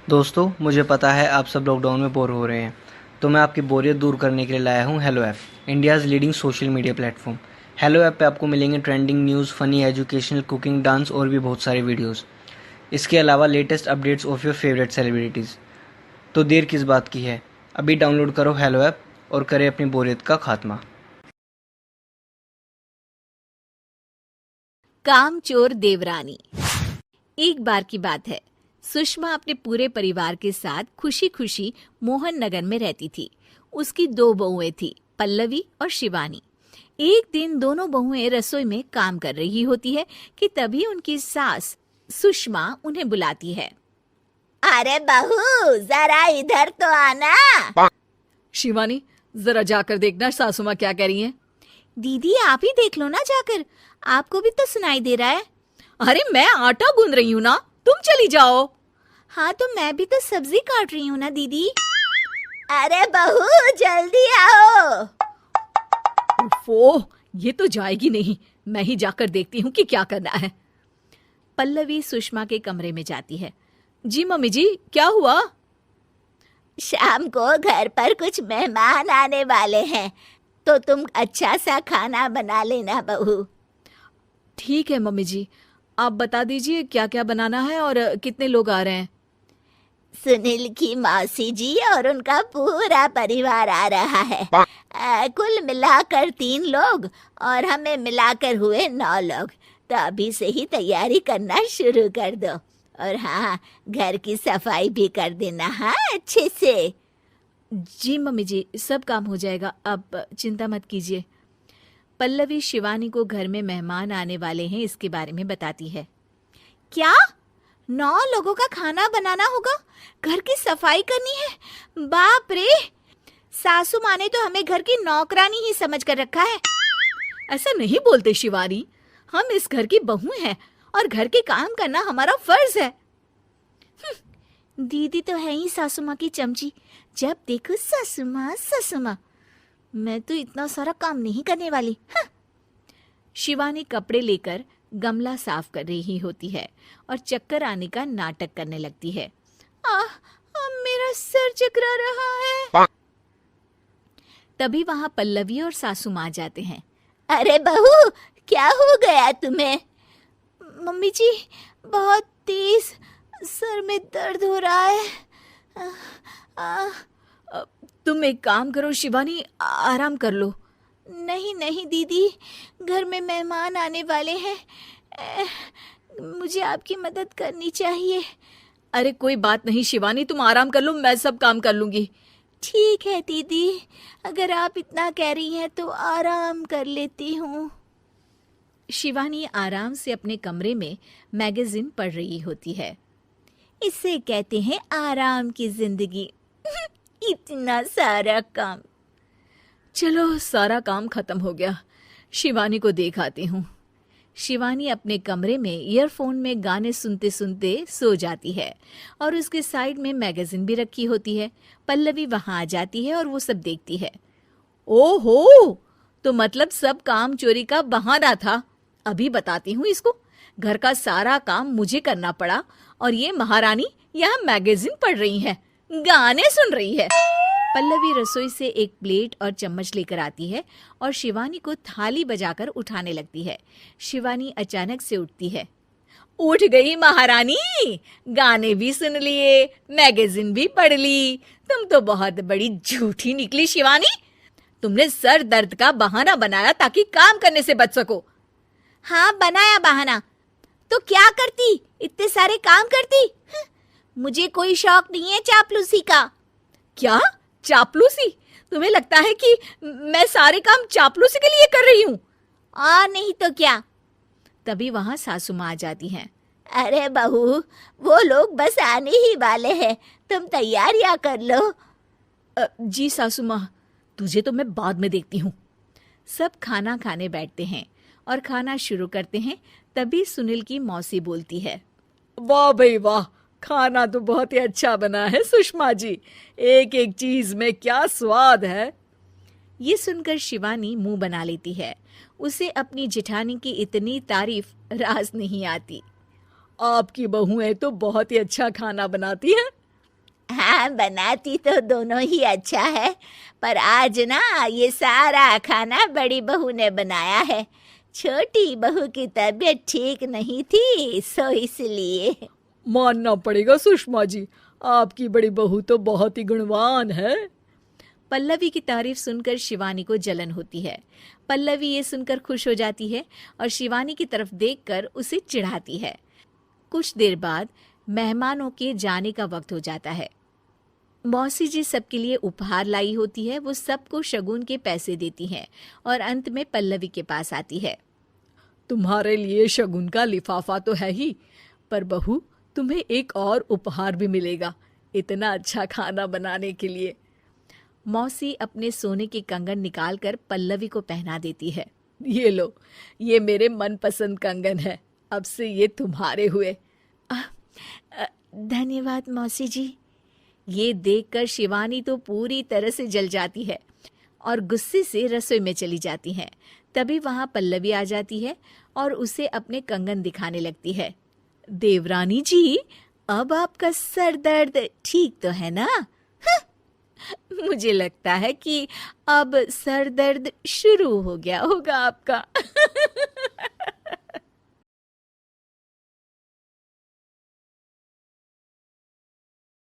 दोस्तों, मुझे पता है आप सब लॉकडाउन में बोर हो रहे हैं, तो मैं आपकी बोरियत दूर करने के लिए लाया हूँ hello app, India's leading social media platform. Hello app पे आपको मिलेंगे trending news, funny, educational, cooking, dance और भी बहुत सारे वीडियोस। इसके अलावा latest updates of your favourite celebrities. तो देर किस बात की है, अभी डाउनलोड करो हेलो ऐप और करें अपनी बोरियत का खात्मा। कामचोर देवरानी। एक बार की बात है, सुषमा अपने पूरे परिवार के साथ खुशी खुशी मोहन नगर में रहती थी। उसकी दो बहुएं थी, पल्लवी और शिवानी। एक दिन दोनों बहुएं रसोई में काम कर रही होती है कि तभी उनकी सास सुषमा उन्हें बुलाती है। अरे बहू, जरा इधर तो आना। शिवानी, जरा जाकर देखना सासू माँ क्या कह रही हैं। दीदी, आप ही देख लो ना जाकर, आपको भी तो सुनाई दे रहा है। अरे मैं आटा गूंद रही हूँ ना, तुम चली जाओ। हाँ, तो मैं भी तो सब्जी काट रही हूँ ना दीदी। अरे बहू, जल्दी आओ। ओफो, ये तो जाएगी नहीं। मैं ही जाकर देखती हूँ कि क्या करना है। पल्लवी सुषमा के कमरे में जाती है। जी मम्मी जी, क्या हुआ? शाम को घर पर कुछ मेहमान आने वाले हैं, तो तुम अच्छा सा खाना बना लेना बहू। ठीक है मम्मी जी, आप बता दीजिए क्या क्या बनाना है और कितने लोग आ रहे हैं। सुनील की मौसी जी और उनका पूरा परिवार आ रहा है। कुल मिलाकर 3 लोग और हमें मिलाकर हुए 9 लोग। तो अभी से ही तैयारी करना शुरू कर दो। और हाँ, घर की सफाई भी कर देना, हाँ, अच्छे से। जी मम्मी जी, सब काम हो जाएगा, आप चिंता मत कीजिए। पल्लवी शिवानी को घर में मेहमान आने वाले हैं इसके बारे में बताती है। क्या? 9 लोगों का खाना बनाना होगा, घर की सफाई करनी है? बाप रे! सासू माँ ने तो हमें घर की नौकरानी ही समझ कर रखा है। ऐसा नहीं बोलते शिवानी, हम इस घर की बहू हैं और घर के काम करना हमारा फर्ज है। दीदी तो है ही सासू माँ की चमची, जब देखो सासू माँ सासू माँ। मैं तो इतना सारा काम नहीं करने वाली। शिवानी कपड़े लेकर गमला साफ कर रही होती है और चक्कर आने का नाटक करने लगती है। मेरा सर चकरा रहा है। तभी वहां पल्लवी और सासू माँ जाते हैं। अरे बहू, क्या हो गया तुम्हें? मम्मी जी, बहुत तेज सर में दर्द हो रहा है। तुम एक काम करो शिवानी, आराम कर लो। नहीं नहीं दीदी, घर में मेहमान आने वाले हैं, मुझे आपकी मदद करनी चाहिए। अरे कोई बात नहीं शिवानी, तुम आराम कर लो, मैं सब काम कर लूंगी। ठीक है दीदी, अगर आप इतना कह रही हैं तो आराम कर लेती हूँ। शिवानी आराम से अपने कमरे में मैगजीन पढ़ रही होती है। इसे कहते हैं आराम की जिंदगी। इतना सारा काम। चलो, सारा काम खत्म हो गया, शिवानी को देख आती हूँ। शिवानी अपने कमरे में ईयरफोन में गाने सुनते सुनते सो जाती है और उसके साइड में मैगजीन भी रखी होती है। पल्लवी वहां आ जाती है और वो सब देखती है। ओहो, तो मतलब सब काम चोरी का बहाना था। अभी बताती हूँ इसको। घर का सारा काम मुझे करना पड़ा और ये महारानी यहाँ मैगजीन पढ़ रही है, गाने सुन रही है। पल्लवी रसोई से एक प्लेट और चम्मच लेकर आती है और शिवानी को थाली बजाकर उठाने लगती है। शिवानी अचानक से उठती है। उठ गई महारानी, गाने भी सुन लिए, मैगजीन भी पढ़ ली। तुम तो बहुत बड़ी झूठी निकली शिवानी। तुमने सर दर्द का बहाना बनाया ताकि काम करने से बच सको। हाँ, बनाया बहाना, तो क्या करती, इतने सारे काम करती। मुझे कोई शौक नहीं है चापलूसी का। क्या चापलूसी? तुम्हें लगता है कि मैं सारे काम चापलूसी के लिए कर रही हूँ? और नहीं तो क्या। तभी वहां सासू माँ आ जाती हैं। अरे बहू, वो लोग बस आने ही वाले हैं, तुम तैयारियां कर लो। जी सासू माँ, तुझे तो मैं बाद में देखती हूँ। सब खाना खाने बैठते हैं और खाना शुरू करते हैं। तभी सुनील की मौसी बोलती है। वाह भाई वाह, खाना तो बहुत ही अच्छा बना है सुषमा जी, एक एक चीज में क्या स्वाद है। ये सुनकर शिवानी मुंह बना लेती है। उसे अपनी जेठानी की इतनी तारीफ रास नहीं आती। आपकी बहुएं तो बहुत ही अच्छा खाना बनाती हैं। हाँ, बनाती तो दोनों ही अच्छा है, पर आज ना ये सारा खाना बड़ी बहू ने बनाया है। छोटी बहू की तबीयत ठीक नहीं थी, सो इसलिए। मानना पड़ेगा सुषमा जी, आपकी बड़ी बहू तो बहुत ही गुणवान है। पल्लवी की तारीफ सुनकर शिवानी को जलन होती है। पल्लवी ये सुनकर खुश हो जाती है और शिवानी की तरफ देखकर उसे चिढ़ाती है। कुछ देर बाद मेहमानों के जाने का वक्त हो जाता है। मौसी जी सबके लिए उपहार लाई होती है। वो सबको शगुन के पैसे देती हैं और अंत में पल्लवी के पास आती है। तुम्हारे लिए शगुन का लिफाफा तो है ही, पर बहू तुम्हें एक और उपहार भी मिलेगा इतना अच्छा खाना बनाने के लिए। मौसी अपने सोने के कंगन निकालकर पल्लवी को पहना देती है। ये लो, ये मेरे मनपसंद कंगन है, अब से ये तुम्हारे हुए। धन्यवाद मौसी जी। ये देखकर शिवानी तो पूरी तरह से जल जाती है और गुस्से से रसोई में चली जाती है। तभी वहां पल्लवी आ जाती है और उसे अपने कंगन दिखाने लगती है। देवरानी जी, अब आपका सर दर्द ठीक तो है ना? मुझे लगता है कि अब सर दर्द शुरू हो गया होगा आपका।